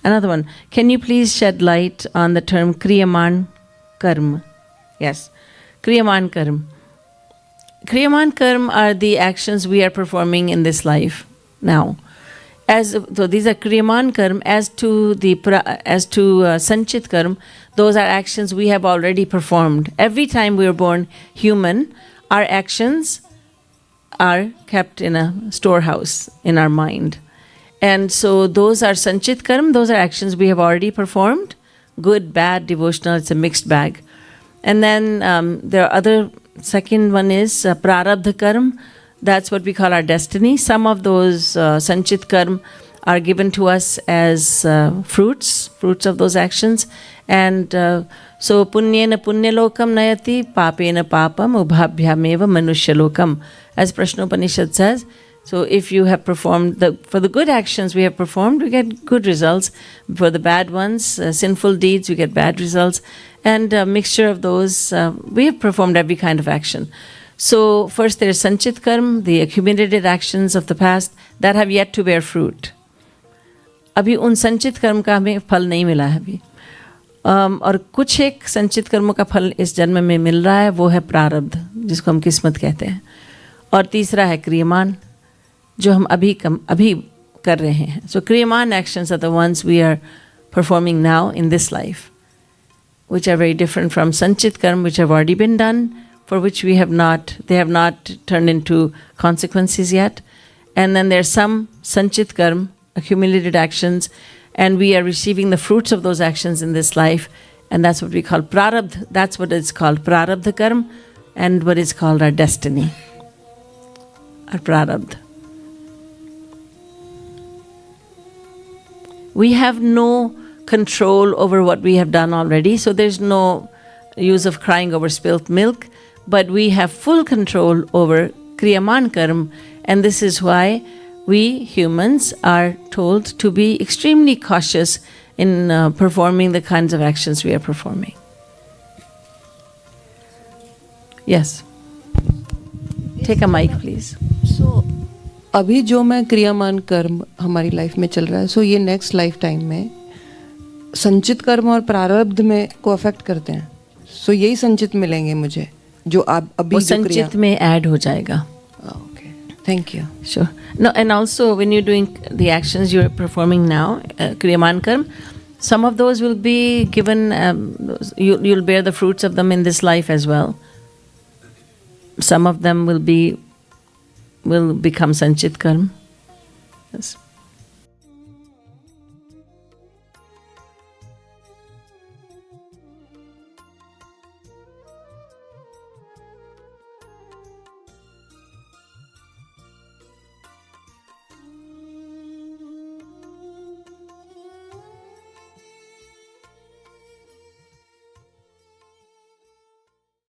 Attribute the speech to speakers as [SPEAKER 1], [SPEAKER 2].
[SPEAKER 1] Another one. Can you please shed light on the term Kriyaman Karma? Yes. Kriyaman Karma. Kriyaman Karma are the actions we are performing in this life now. So these are Kriyaman Karma. As to Sanchit Karma, those are actions we have already performed. Every time we are born human, our actions are kept in a storehouse in our mind. And so those are Sanchit Karma, those are actions we have already performed. Good, bad, devotional, it's a mixed bag. And then there are other, second one is Prarabdha Karma. That's what we call our destiny. Some of those Sanchit Karma are given to us as fruits of those actions. And so Punyena Punyalokam Nayati, Papena Papam, Ubhabhyameva Manushyalokam, as Prashnopanishad says. So if you have performed, for the good actions we have performed, we get good results. For the bad ones, sinful deeds, we get bad results. And a mixture of those, we have performed every kind of action. So first there is Sanchit Karma, the accumulated actions of the past that have yet to bear fruit. अभी उन संचित कर्म का हमें फल नहीं मिला है अभी, और कुछ एक संचित कर्मों का फल इस जन्म में मिल रहा है, वो है प्रारब्ध, जिसको हम किस्मत कहते हैं. और तीसरा है क्रियमान, जो हम अभी कर रहे हैं. So क्रियमान actions are the ones we are performing now in this life, which are very different from sanchit karma, which have already been done, for which they have not turned into consequences yet. And then there's some sanchit karma, accumulated actions, and we are receiving the fruits of those actions in this life, and that's what we call prarabdha. That's what it's called, prarabdha karma, and what is called our destiny, our prarabdha. We have no control over what we have done already, so there's no use of crying over spilt milk, but we have full control over kriyaman karma, and this is why we humans are told to be extremely cautious in performing the kinds of actions we are performing. Yes. Take a mic, please.
[SPEAKER 2] So, अभी जो मैं क्रियामान कर्म हमारी life में चल रहा है, सो ये नेक्स्ट लाइफ टाइम में संचित कर्म और प्रारब्ध में को अफेक्ट करते हैं. सो यही संचित मिलेंगे मुझे जो आप अभी जो
[SPEAKER 1] संचित में ऐड हो जाएगा.
[SPEAKER 2] Thank you.
[SPEAKER 1] Sure. No, and also when you're doing the actions you're performing now, Kriyaman Karma, some of those will be given, you'll bear the fruits of them in this life as well. Some of them will become Sanchit Karma. Yes.